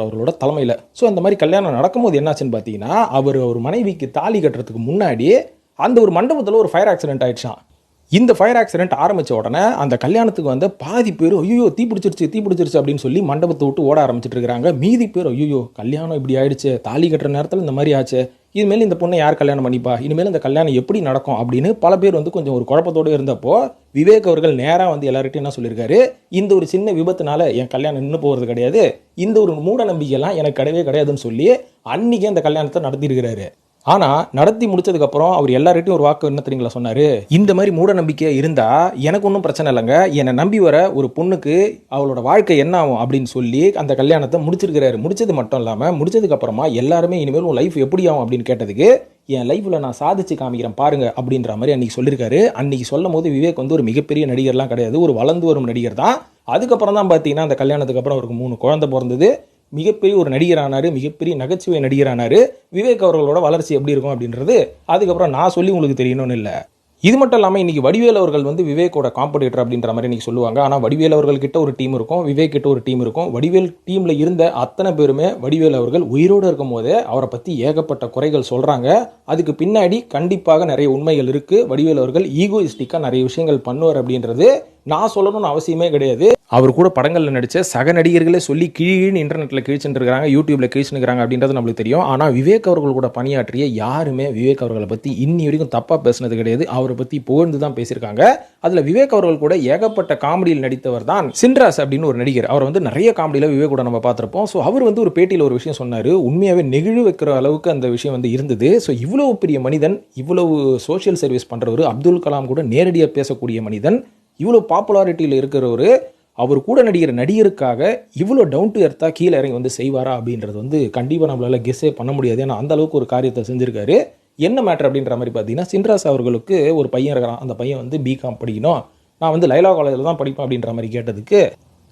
A: அவர்களோட தலைமையில். ஸோ அந்த மாதிரி கல்யாணம் நடக்கும்போது என்னாச்சுன்னு பார்த்தீங்கன்னா அவர் மனைவிக்கு தாலி கட்டுறதுக்கு முன்னாடி அந்த ஒரு மண்டபத்தில் ஒரு ஃபயர் ஆக்சிடென்ட் ஆயிடுச்சான். இந்த ஃபயர் ஆக்சிடென்ட் ஆரம்பித்த உடனே அந்த கல்யாணத்துக்கு வந்து பாதி பேர் ஐயோ தீ பிடிச்சிருச்சு அப்படின்னு சொல்லி மண்டபத்தை விட்டு ஓட ஆரம்பிச்சிட்டு இருக்காங்க. மீதி பேர் ஐயோ கல்யாணம் இப்படி ஆயிடுச்சு, தாலி கட்டுற நேரத்தில் இந்த மாதிரி ஆச்சு, இனிமேல் இந்த பொண்ணை யார் கல்யாணம் பண்ணிப்பா, இனிமேல் இந்த கல்யாணம் எப்படி நடக்கும் அப்படின்னு பல பேர் வந்து கொஞ்சம் ஒரு குழப்பத்தோடு இருந்தப்போ விவேக் அவர்கள் நேராக வந்து எல்லார்கிட்டையும் என்ன சொல்லியிருக்காரு, இந்த ஒரு சின்ன விபத்துனால என் கல்யாணம் நின்று போகிறது கிடையாது, இந்த ஒரு மூட நம்பிக்கையெல்லாம் எனக்கு கிடையவே கிடையாதுன்னு சொல்லி அன்றைக்கே அந்த கல்யாணத்தை நடத்தியிருக்கிறாரு. ஆனால் நடத்தி முடிச்சதுக்கப்புறம் அவர் எல்லார்கிட்டையும் ஒரு வாக்கு என்ன தெரியுங்களா சொன்னார், இந்த மாதிரி மூட நம்பிக்கையாக இருந்தால் எனக்கு ஒன்றும் பிரச்சனை இல்லைங்க, என்னை நம்பி வர ஒரு பொண்ணுக்கு அவளோட வாழ்க்கை என்ன ஆகும் அப்படின்னு சொல்லி அந்த கல்யாணத்தை முடிச்சிருக்கிறாரு. முடிச்சது மட்டும் இல்லாமல் முடிச்சதுக்கப்புறமா எல்லாருமே இனிமேல் உன் லைஃப் எப்படி ஆகும் அப்படின்னு கேட்டதுக்கு என் லைஃப்பில் நான் சாதிச்சு காமிக்கிறேன் பாருங்க அப்படின்ற மாதிரி அன்றைக்கி சொல்லியிருக்காரு. அன்றைக்கி சொல்லும் போது விவேக் வந்து ஒரு மிகப்பெரிய நடிகர்லாம் கிடையாது, ஒரு வளர்ந்து வரும் நடிகர் தான். அதுக்கப்புறம் தான் பார்த்தீங்கன்னா அந்த கல்யாணத்துக்கு அப்புறம் அவருக்கு 3 குழந்தை பிறந்தது, மிகப்பெரிய ஒரு நடிகரானார், மிகப்பெரிய நகைச்சுவை நடிகரானார். விவேக் அவர்களோட வளர்ச்சி எப்படி இருக்கும் அப்படின்றது அதுக்கப்புறம் நான் சொல்லி உங்களுக்கு தெரியணும்னு இல்லை. இது மட்டும் இல்லாமல் இன்றைக்கி வடிவேல் அவர்கள் வந்து விவேக்கோட காம்படிட்டர் அப்படின்ற மாதிரி இன்றைக்கி சொல்லுவாங்க. ஆனால் வடிவேல் அவர்கள்கிட்ட ஒரு டீம் இருக்கும், விவேக் கிட்ட ஒரு டீம் இருக்கும். வடிவேல் டீமில் இருந்த அத்தனை பேருமே வடிவேல் அவர்கள் உயிரோடு இருக்கும் போதே அவரை பற்றி ஏகப்பட்ட குறைகள் சொல்கிறாங்க. அதுக்கு பின்னாடி கண்டிப்பாக நிறைய உண்மைகள் இருக்குது. வடிவேல் அவர்கள் ஈகோயிஸ்டிக்காக நிறைய விஷயங்கள் பண்ணுவார் அப்படின்றது நான் சொல்லணும்னு அவசியமே கிடையாது. அவர் கூட படங்களில் நடித்த சக நடிகர்களே சொல்லி கீழ் இன்டர்நெட்டில் கிழிச்சுட்டு இருக்காங்க, யூடியூப்ல கிழிச்சுருக்காங்க அப்படின்றது நம்மளுக்கு தெரியும். ஆனால் விவேக் அவர்கள் கூட பணியாற்றிய யாருமே விவேக் அவர்களை பற்றி இன்னி வரைக்கும் தப்பாக பேசினது கிடையாது, அவரை பற்றி புகழ்ந்து தான் பேசியிருக்காங்க. அதில் விவேக் அவர்கள் கூட ஏகப்பட்ட காமெடியில் நடித்தவர் தான் சின்ராஸ் அப்படின்னு ஒரு நடிகர். அவர் வந்து நிறைய காமெடியில் விவேக் கூட நம்ம பார்த்துருப்போம். ஸோ அவர் வந்து ஒரு பேட்டியில் ஒரு விஷயம் சொன்னார், உண்மையாகவே நெகிழ் வைக்கிற அளவுக்கு அந்த விஷயம் வந்து இருந்தது. ஸோ இவ்வளவு பெரிய மனிதன், இவ்வளவு சோஷியல் சர்வீஸ் பண்ணுறவர், அப்துல் கலாம் கூட நேரடியாக பேசக்கூடிய மனிதன், இவ்வளோ பாப்புலாரிட்டியில் இருக்கிறவர், அவர் கூட நடிகருக்காக இவ்வளோ டவுன் டு எர்த்தாக கீழே இறங்கி வந்து செய்வாரா அப்படின்றது வந்து கண்டிப்பாக நம்மளால் கெஸ்ஸே பண்ண முடியாது. ஏன்னா அந்த அளவுக்கு ஒரு காரியத்தை செஞ்சுருக்காரு. என்ன மேட்ரு அப்படின்ற மாதிரி பார்த்தீங்கன்னா சின்ராஸ் அவர்களுக்கு ஒரு பையன் இருக்கிறான். அந்த பையன் வந்து பிகாம் படிக்கணும், நான் வந்து லைலா காலேஜில் தான் படிப்பேன் அப்படின்ற மாதிரி கேட்டதுக்கு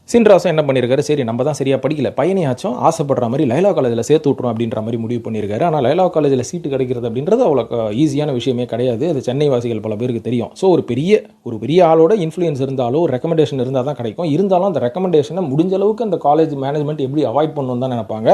A: சின்ராஸும் என்ன பண்ணியிருக்காரு, சரி நம்ம தான் சரியாக படிக்கல, பையனையாச்சும் ஆசைப்படுற மாதிரி லைலா காலேஜில் சேர்த்து விட்றோம் அப்படின்ற மாதிரி முடிவு பண்ணியிருக்காரு. ஆனால் லைலா காலேஜில் சீட்டு கிடைக்கிறது அப்படின்றது அவ்வளோ ஈஸியான விஷயமே கிடையாது. அது சென்னை வாசிகள் பல பேருக்கு தெரியும். ஸோ ஒரு பெரிய ஆளோட இன்ஃப்ளூயன்ஸ் இருந்தாலும் ஒரு ரெக்கமெண்டேஷன் இருந்தால் தான் கிடைக்கும். இருந்தாலும் அந்த ரெக்கமெண்டேஷனை முடிஞ்ச அளவுக்கு அந்த காலேஜ் மேனேஜ்மெண்ட் எப்படி அவாய்ட் பண்ணணும் தான் நினைப்பாங்க.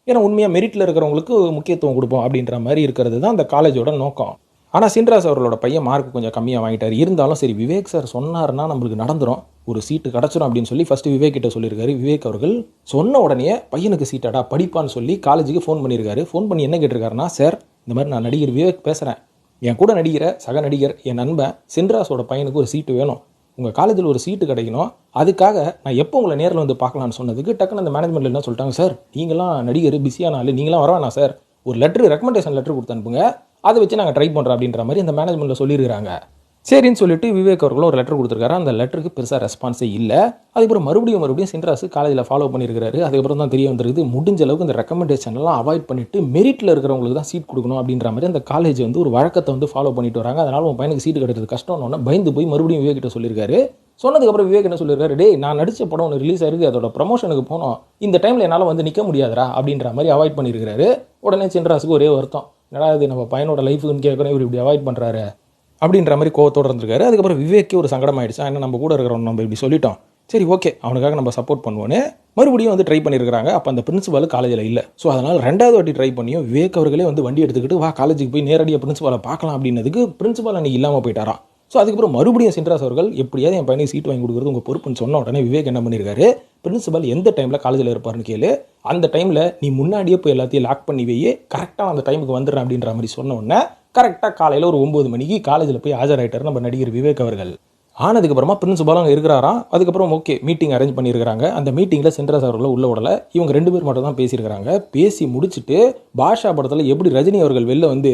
A: ஏன்னா உண்மையாக மெரிட்டில் இருக்கிறவங்களுக்கு முக்கியத்துவம் கொடுப்போம் அப்படின்ற மாதிரி இருக்கிறது தான் அந்த காலேஜோட நோக்கம். ஆனால் சின்ராஸ் அவர்களோட பையன் மார்க் கொஞ்சம் கம்மியாக வாங்கிட்டார். இருந்தாலும் சரி விவேக் சார் சொன்னார்னா நம்மளுக்கு நடந்துடும், ஒரு சீட்டு கிடச்சிடும் அப்படின்னு சொல்லி ஃபஸ்ட்டு விவேக் கிட்ட சொல்லியிருக்காரு. விவேக் அவர்கள் சொன்ன உடனே பையனுக்கு சீட்டாடா படிப்பான்னு சொல்லி காலேஜுக்கு ஃபோன் பண்ணியிருக்காரு. ஃபோன் பண்ணி என்ன கேட்டிருக்காருன்னா, சார் இந்த மாதிரி நான் நடிகர் விவேக் பேசுகிறேன், என் கூட நடிகிற சக நடிகர் என் நண்பன் சின்ராஸோட பையனுக்கு ஒரு சீட்டு வேணும், உங்கள் காலேஜில் ஒரு சீட்டு கிடைக்கணும், அதுக்காக நான் எப்போ உங்களை நேரில் வந்து பார்க்கலான்னு சொன்னதுக்கு டக்குன்னு அந்த மேனேஜ்மெண்ட்டில் என்ன சொல்லிட்டாங்க, சார் நீங்களாம் நடிகர் பிஸியான ஆள், நீங்களாம் வரவேணா சார், ஒரு ரெக்கமெண்டேஷன் லெட்டர் கொடுத்து அனுப்புங்க, அதை வச்சு நாங்கள் ட்ரை பண்ணுறோம் அப்படின்ற மாதிரி அந்த மேனேஜ்மெண்ட்டில் சொல்லியிருக்காங்க. சரின்னு சொல்லிட்டு விவேக் அவர்களும் ஒரு லெட்டர் கொடுத்துருக்காரு. அந்த லெட்டருக்கு பெருசாக ரெஸ்பான்ஸே இல்லை. அதுக்கப்புறம் மறுபடியும் சின்ராஸ் காலேஜில் ஃபாலோ பண்ணியிருக்காரு. அதுக்கப்புறம் தான் தெரிய வந்துருக்குது, முடிஞ்ச அளவுக்கு இந்த ரெக்கமெண்டேஷன்லாம் அவாய்ட் பண்ணிட்டு மெரிட்டில் இருக்கிறவங்களுக்கு தான் சீட் கொடுக்கணும் அப்படின்ற மாதிரி அந்த காலேஜ் வந்து ஒரு வழக்கத்தை வந்து ஃபாலோ பண்ணிட்டு வராங்க. அதனால் உன் பையனுக்கு சீட்டு கிடைக்கிறது கஷ்டம்னு பயந்து போய் மறுபடியும் விவேக் கிட்ட சொல்லியிருக்காரு. சொன்னதுக்கப்புறம் விவேக் என்ன சொல்லியிருக்காரு, டே நான் நடித்த படம் ஒன்று ரிலீஸ் ஆயிருக்கு, அதோட ப்ரமோஷனுக்கு போனோம், இந்த டைமில் என்னால் வந்து நிற்க முடியாதுரா அப்படின்ற மாதிரி அவாய்ட் பண்ணியிருக்காரு. உடனே சின்ராஸுக்கு ஒரே வருத்தம், என்னடா இது நம்ம பையனோட லைஃபுன்னு கேட்கணும், இவர் இப்படி அவாய்ட் பண்ணுறாரு அப்படின்ற மாதிரி கோவத்தோடு இருந்திருக்காரு. அதுக்கப்புறம் விவேக்கே ஒரு சங்கடம் ஆயிடுச்சு, ஏன்னா நம்ம கூட இருக்கிறவங்க நம்ம இப்படி சொல்லிட்டோம், சரி ஓகே அவனுக்காக நம்ம சப்போர்ட் பண்ணுவோன்னு மறுபடியும் வந்து ட்ரை பண்ணியிருக்காங்க. அப்போ அந்த பிரின்சிபால் காலேஜில் இல்லை. ஸோ அதனால் ரெண்டாவது வாட்டி ட்ரை பண்ணியும் விவேக் அவர்களே வந்து வண்டி எடுத்துக்கிட்டு வா காலேஜுக்கு போய் நேரடியாக பிரின்சிபாலை பார்க்கலாம் அப்படின்னதுக்கு பிரின்சிபால் அன்றைக்கி இல்லாமல் போயிட்டாராம். ஸோ அதுக்கப்புறம் மறுபடியும் சின்ராஸ் அவர்கள் எப்படியாவது என் பையனுக்கு சீட் வாங்கி கொடுக்குறது உங்கள் பொறுப்புன்னு சொன்ன உடனே விவேக் என்ன பண்ணியிருக்காரு, பிரின்சிபல் எந்த டைமில் காலேஜில் இருப்பாருன்னு கேளு, அந்த டைமில் நீ முன்னாடியே போய் எல்லாத்தையும் லாக் பண்ணி வையே, கரெக்டாக அந்த டைமுக்கு வந்துடுறேன் அப்படின்ற மாதிரி சொன்ன உடனே கரெக்டாக காலையில் ஒரு 9 மணிக்கு காலேஜில் போய் ஆஜராயிட்டார் நம்ம நடிகர் விவேக் அவர்கள். ஆனதுக்கப்புறமா பிரின்சிபாலும் அங்கே இருக்கிறாராம். அதுக்கப்புறம் ஓகே மீட்டிங் அரேஞ்ச் பண்ணியிருக்காங்க. அந்த மீட்டிங்கில் சின்ராஸ் அவர்களை உள்ள விடலை, இவங்க 2 பேர் மட்டும் தான் பேசியிருக்கிறாங்க. பேசி முடிச்சுட்டு பாஷா படத்தில் எப்படி ரஜினி அவர்கள் வெளில வந்து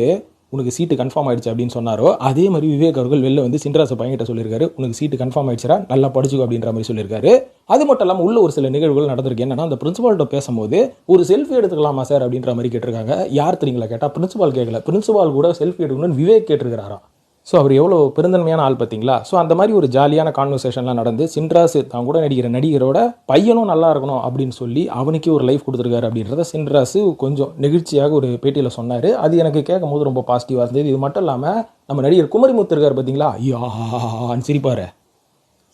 A: உனக்கு சீட்டு கன்ஃபார்ம் ஆயிடுச்சு அப்படின்னு சொன்னாரோ, அதே மாதிரி விவேக் அவர்கள் வெளில வந்து சின்ராஸ் பையன்கிட்ட சொல்லியிருக்காரு, உனக்கு சீட்டு கன்ஃபார்ம் ஆயிடுச்சுரா, நல்லா படிச்சுக்கோ அப்படின்ற மாதிரி சொல்லியிருக்காரு. அது மட்டும் இல்லாமல் உள்ள ஒரு சில நிகழ்வுகள் நடந்திருக்கு. என்னன்னா, அந்த பிரின்சிபால்கிட்ட பேசும்போது ஒரு செல்ஃபி எடுத்துக்கலாமா சார் அப்படின்ற மாதிரி கேட்டிருக்காங்க. யார் தெரியுங்களா கேட்டால் பிரின்சிபால் கேட்கல, பிரின்சிபால் கூட செல்ஃபி எடுக்கணும்னு விவேக் கேட்டிருக்கிறாராம். ஸோ அவர் எவ்வளோ பெருந்தன்மையான ஆள் பார்த்தீங்களா. ஸோ அந்த மாதிரி ஒரு ஜாலியான கான்வர்சேஷன்லாம் நடந்து சின்ராஸ் தான் கூட நடிக்கிற நடிகரோட பையனும் நல்லா இருக்கணும் அப்படின்னு சொல்லி அவனுக்கே ஒரு லைஃப் கொடுத்துருக்காரு அப்படின்றத சின்ராஸ் கொஞ்சம் நெகிழ்ச்சியாக ஒரு பேட்டியில் சொன்னார். அது எனக்கு கேட்கும் போது ரொம்ப பாசிட்டிவாக இருந்தது. இது மட்டும் இல்லாமல் நம்ம நடிகர் குமரிமுத்து இருக்கார் பார்த்தீங்களா, ஐயான்னு சிரிப்பார்.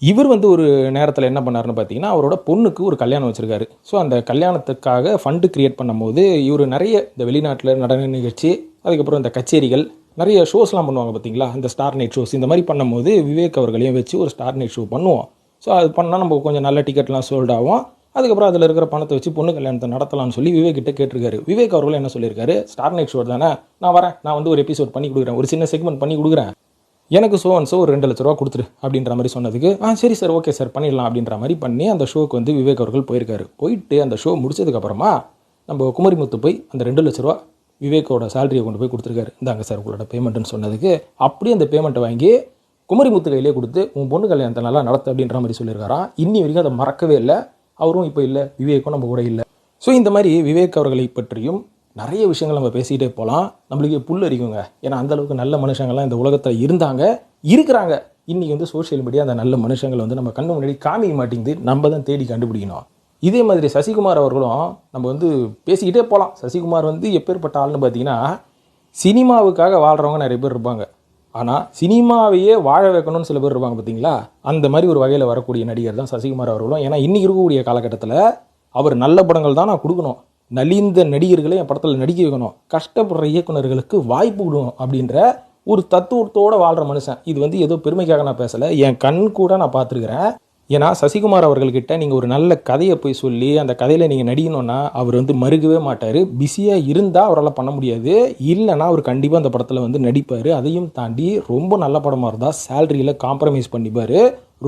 A: இவர் வந்து ஒரு நேரத்தில் என்ன பண்ணாருன்னு பார்த்தீங்கன்னா, அவரோட பொண்ணுக்கு ஒரு கல்யாணம் வச்சுருக்காரு. ஸோ அந்த கல்யாணத்துக்காக ஃபண்டு கிரியேட் பண்ணும்போது இவர் நிறைய இந்த வெளிநாட்டில் நடன நிகழ்ச்சி, அதுக்கப்புறம் இந்த கச்சேரிகள், நிறைய ஷோஸ்லாம் பண்ணுவாங்க பார்த்தீங்களா, இந்த ஸ்டார் நைட் ஷோஸ், இந்த மாதிரி பண்ணும்போது விவேக் அவர்களையும் வச்சு ஒரு ஸ்டார் நைட் ஷோ பண்ணுவோம். ஸோ அது பண்ணால் நம்ம கொஞ்சம் நல்ல டிக்கெட்லாம் சோல்ட் ஆகும், அதுக்கப்புறம் அதில் இருக்கிற பணத்தை வச்சு பொண்ணு கல்யாணத்தை நடத்தலாம்னு சொல்லி விவேக் கிட்ட கேட்டிருக்காரு. விவேக் அவர்களும் என்ன சொல்லியிருக்காரு, ஸ்டார் நைட் ஷோ தானே, நான் வரேன், நான் வந்து ஒரு எபிசோட் பண்ணி கொடுக்குறேன், ஒரு சின்ன செக்மெண்ட் பண்ணி கொடுக்குறேன், எனக்கு ஸோ ஒரு 2 லட்ச ரூபா கொடுத்துரு அப்படின்ற மாதிரி சொன்னதுக்கு சரி சார் ஓகே சார் பண்ணிடலாம் அப்படின்ற மாதிரி பண்ணி அந்த ஷோக்கு வந்து விவேக் அவர்கள் போயிருக்காரு. போயிட்டு அந்த ஷோ முடிச்சதுக்கப்புறமா நம்ம குமரிமுத்து போய் அந்த 2 லட்ச ரூபா விவேக்கோட சேலரியை கொண்டு போய் கொடுத்துருக்காரு. இந்தாங்க சார் உங்களோட பேமெண்ட்டுன்னு சொன்னதுக்கு அப்படியே அந்த பேமெண்ட்டை வாங்கி குமரிமுத்து கையிலே கொடுத்து உன் பொண்ணு கல்யாணத்தை நல்லா நடத்து அப்படின்ற மாதிரி சொல்லியிருக்காராம். இன்னி வரைக்கும் அதை மறக்கவே இல்லை. அவரும் இப்போ இல்லை, விவேக்கும் நம்ம கூட இல்லை. ஸோ இந்த மாதிரி விவேக் அவர்களை பற்றியும் நிறைய விஷயங்கள் நம்ம பேசிகிட்டே போகலாம். நம்மளுக்கு புல் அரிக்குங்க. ஏன்னா அந்தளவுக்கு நல்ல மனுஷங்கள்லாம் இந்த உலகத்தில் இருக்கிறாங்க. இன்றைக்கி வந்து சோஷியல் மீடியா அந்த நல்ல மனுஷங்களை வந்து நம்ம கண்ணு முன்னாடி காமிக்க மாட்டேங்குது, நம்ம தான் தேடி கண்டுபிடிக்கணும். இதே மாதிரி சசிகுமார் அவர்களும் நம்ம வந்து பேசிக்கிட்டே போகலாம். சசிகுமார் வந்து எப்பேற்பட்ட ஆள்னு பார்த்தீங்கன்னா, சினிமாவுக்காக வாழ்கிறவங்க நிறைய பேர் இருப்பாங்க, ஆனால் சினிமாவையே வாழ வைக்கணும்னு சில பேர் இருப்பாங்க பார்த்தீங்களா, அந்த மாதிரி ஒரு வகையில் வரக்கூடிய நடிகர் தான் சசிகுமார் அவர்களும். ஏன்னா இன்றைக்கி இருக்கக்கூடிய காலகட்டத்தில் அவர் நல்ல படங்கள் தான் நான் கொடுக்கணும், நலிந்த நடிகர்களை என் படத்தில் நடிக்க வைக்கணும், கஷ்டப்படுற இயக்குநர்களுக்கு வாய்ப்பு கொடுக்கணும் அப்படின்ற ஒரு தத்துவத்தோடு வாழ்கிற மனுஷன். இது வந்து ஏதோ பெருமைக்காக நான் பேசலை, என் கண் கூட நான் பார்த்துருக்குறேன். ஏன்னா சசிகுமார் அவர்கள்கிட்ட நீங்கள் ஒரு நல்ல கதையை போய் சொல்லி அந்த கதையில் நீங்கள் நடிக்கணும்னா அவர் வந்து மறுக்கவே மாட்டார். பிஸியாக இருந்தால் அவரால் பண்ண முடியாது, இல்லைனா அவர் கண்டிப்பாக அந்த படத்தில் வந்து நடிப்பார். அதையும் தாண்டி ரொம்ப நல்ல படமாக இருந்தால் சேலரியில் காம்ப்ரமைஸ் பண்ணிப்பார்.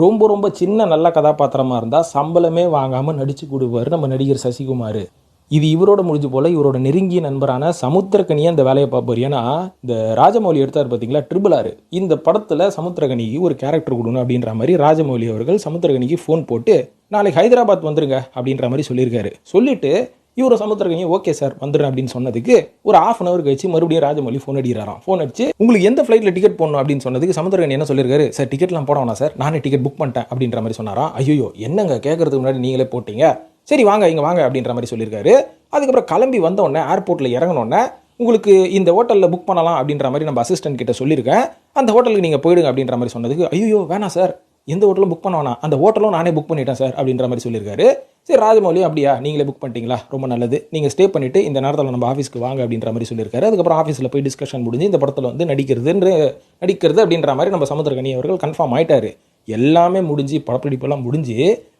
A: ரொம்ப சின்ன நல்ல கதாபாத்திரமாக இருந்தால் சம்பளமே வாங்காமல் நடித்து கொடுப்பார் நம்ம நடிகர் சசிகுமார். இது இவரோட முடிஞ்சு போல் இவரோட நெருங்கிய நண்பரான சமுத்திரக்கனியை அந்த வேலையை பார்ப்பார். ஏன்னா இந்த ராஜமௌலி எடுத்தார் பார்த்தீங்களா RRR, இந்த படத்தில் சமுத்திரக்கனிக்கு ஒரு கேரக்டர் கொடுக்கணும் அப்படின்ற மாதிரி ராஜமௌலி அவர்கள் சமுத்திரக்கனிக்கு ஃபோன் போட்டு நாளைக்கு ஹைதராபாத் வந்துருங்க அப்படின்ற மாதிரி சொல்லியிருக்காரு. சொல்லிட்டு இவர் சமுத்திரக்கனி ஓகே சார் வந்துடுறேன் அப்படின்னு சொன்னதுக்கு ஒரு 1/2 hour கழிச்சு மறுபடியும் ராஜமௌலி ஃபோன் அடிக்கிறாராம். ஃபோன் அடிச்சு உங்களுக்கு எந்த ஃப்ளைட்டில் டிக்கெட் போடணும் அப்படின்னு சொன்னதுக்கு சமுத்திரக்கனி என்ன சொல்லியிருக்காரு, சார் டிக்கெட்லாம் போட வேணாம் சார், நானே டிக்கெட் புக் பண்ணிட்டேன் அப்படின்ற மாதிரி சொன்னாராம். ஐயோ என்னங்க கேட்கறதுக்கு முன்னாடி நீங்களே போட்டீங்க, சரி வாங்க இங்கே வாங்க அப்படின்ற மாதிரி சொல்லியிருக்காரு. அதுக்கப்புறம் கிளம்பி வந்தோடனே ஏர்போர்ட்டில் இறங்கினோடனே உங்களுக்கு இந்த ஹோட்டலில் புக் பண்ணலாம் அப்படின்ற மாதிரி நம்ம அசிஸ்டன்ட் கிட்ட சொல்லியிருக்கேன், அந்த ஹோட்டலுக்கு நீங்கள் போயிடுங்க அப்படின்ற மாதிரி சொன்னதுக்கு ஐயோ வேணாம் சார், எந்த ஹோட்டலும் புக் பண்ண வேணாம், அந்த ஹோட்டலும் நானே புக் பண்ணிட்டேன் சார் அப்படின்ற மாதிரி சொல்லியிருக்காரு. சரி ராஜமௌலி அப்படியா நீங்களே புக் பண்ணிட்டீங்களா, ரொம்ப நல்லது, நீங்கள் ஸ்டே பண்ணிவிட்டு இந்த நேரத்தில் நம்ம ஆஃபீஸ்க்கு வாங்க அப்படின்ற மாதிரி சொல்லியிருக்காரு. அதுக்கப்புறம் ஆஃபீஸில் போய் டிஸ்கஷன் முடிஞ்சு இந்த படத்தில் வந்து நடிக்கிறது அப்படின்ற மாதிரி நம்ம சமுத்திரக்கனி அவர்கள் கன்ஃபார்ம் ஆயிட்டாரு. எல்லாமே முடிஞ்சு படப்பிடிப்பெல்லாம் முடிஞ்சு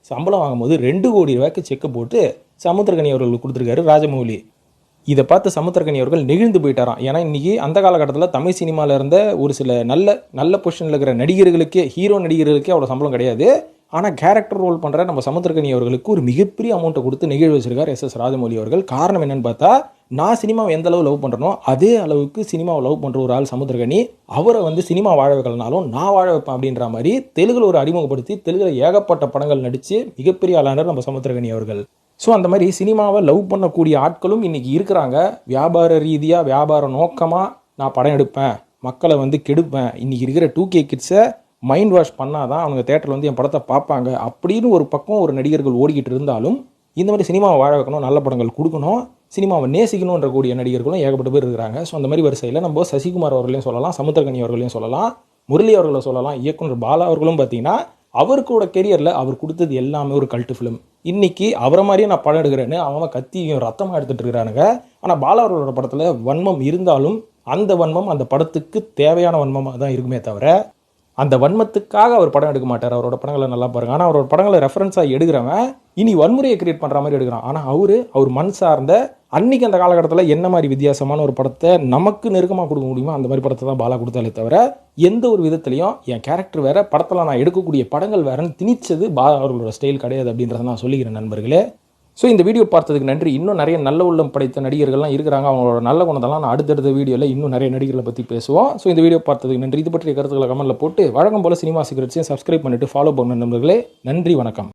A: சம்பளம் வாங்கும்போது 2 கோடி ரூபாய்க்கு செக்கு போட்டு சமுத்திரக்கனி அவர்களுக்கு கொடுத்துருக்காரு ராஜமௌலி. இதை பார்த்து சமுத்திரக்கனி அவர்கள் நெகிழ்ந்து போயிட்டாராம். ஏன்னா இன்றைக்கி அந்த காலகட்டத்தில் தமிழ் சினிமாவில் இருந்த ஒரு சில நல்ல பொசிஷனில் இருக்கிற நடிகர்களுக்கே, ஹீரோ நடிகர்களுக்கே அவ்வளோ சம்பளம் கிடையாது. ஆனால் கேரக்டர் ரோல் பண்ணுற நம்ம சமுத்திரக்கனி அவர்களுக்கு ஒரு மிகப்பெரிய அமௌண்ட்டை கொடுத்து நிகழ் வச்சிருக்கார் எஸ் ராஜமௌலி அவர்கள். காரணம் என்னன்னு பார்த்தா, நான் சினிமாவை எந்த அளவு லவ் பண்ணுறனோ அதே அளவுக்கு சினிமாவை லவ் பண்ணுற ஒரு ஆள் சமுத்திரக்கனி. அவரை வந்து சினிமா வாழ வைக்கலனாலும் நான் வாழ வைப்பேன் அப்படின்ற மாதிரி தெலுங்குல ஒரு அறிமுகப்படுத்தி தெலுங்குல ஏகப்பட்ட படங்கள் நடித்து மிகப்பெரிய ஆளானார் நம்ம சமுத்திரக்கனி அவர்கள். ஸோ அந்த மாதிரி சினிமாவை லவ் பண்ணக்கூடிய ஆட்களும் இன்றைக்கி இருக்கிறாங்க. வியாபார ரீதியாக, வியாபார நோக்கமாக நான் படம் எடுப்பேன், மக்களை வந்து கெடுப்பேன், இன்றைக்கி இருக்கிற 2K கிட்ஸை மைண்ட் வாஷ் பண்ணால் தான் அவங்க தேட்டரில் வந்து என் படத்தை பார்ப்பாங்க அப்படின்னு ஒரு பக்கம் ஒரு நடிகர்கள் ஓடிக்கிட்டு இருந்தாலும், இந்த மாதிரி சினிமாவை வாழ வைக்கணும், நல்ல படங்கள் கொடுக்கணும், சினிமாவை நேசிக்கணுன்ற கூடிய நடிகர்களும் ஏகப்பட்ட பேர் இருக்கிறாங்க. ஸோ அந்த மாதிரி வரிசையில் நம்ம சசிகுமார் அவர்களையும் சொல்லலாம், சமுத்திரக்கனி அவர்களையும் சொல்லலாம், முரளி அவர்களை சொல்லலாம், இயக்குனர் பாலா அவர்களும் பார்த்தீங்கன்னா அவருக்கூட கெரியரில் அவர் கொடுத்தது எல்லாமே ஒரு கல்ட்டு ஃபிலிம். இன்றைக்கி அவரை மாதிரியே நான் படம் எடுக்கிறேன்னு அவன் கத்தியும் ரத்தமாக எடுத்துகிட்டு இருக்கிறானுங்க. ஆனால் பாலா அவர்களோட படத்தில் வன்மம் இருந்தாலும் அந்த வன்மம் அந்த படத்துக்கு தேவையான வன்மமாக தான் இருக்குமே தவிர, அந்த வன்மத்துக்காக அவர் படம் எடுக்க மாட்டார். அவரோட படங்களை நல்லா பாருங்கள். ஆனால் அவரோட படங்களை ரெஃபரன்ஸாக எடுக்கிறவன் இனி வன்முறையை கிரியேட் பண்ணுற மாதிரி எடுக்கிறான். ஆனால் அவர் மண் சார்ந்த அன்றைக்கி அந்த காலகட்டத்தில் என்ன மாதிரி வித்தியாசமான ஒரு படத்தை நமக்கு நெருக்கமாக கொடுக்க முடியுமோ அந்த மாதிரி படத்தை தான் பாலா கொடுத்தாலே தவிர, எந்த ஒரு விதத்துலையும் என் கேரக்டர் வேறு, படத்தில் நான் எடுக்கக்கூடிய படங்கள் வேறுன்னு திணிச்சது பாலா அவர்களோட ஸ்டைல் கிடையாது அப்படின்றத நான் சொல்லிக்கிறேன் நண்பர்களே. ஸோ இந்த வீடியோ பார்த்ததுக்கு நன்றி. இன்னும் நிறைய நல்ல உள்ளம் படைத்த நடிகர்கள்லாம் இருக்கிறாங்க. அவங்களோட நல்ல குணத்தெல்லாம் நான் அடுத்தடுத்த வீடியோவில் இன்னும் நிறைய நடிகர்களை பற்றி பேசுவோம். ஸோ இந்த வீடியோ பார்த்ததுக்கு நன்றி. இது பற்றிய கருத்துக்களை கமெண்ட்டில் போட்டு வழக்கம் போல் சினிமா சீக்ரெட்ஸையும் சப்ஸ்கிரைப் பண்ணிவிட்டு ஃபாலோ பண்ண நண்பர்களே. நன்றி, வணக்கம்.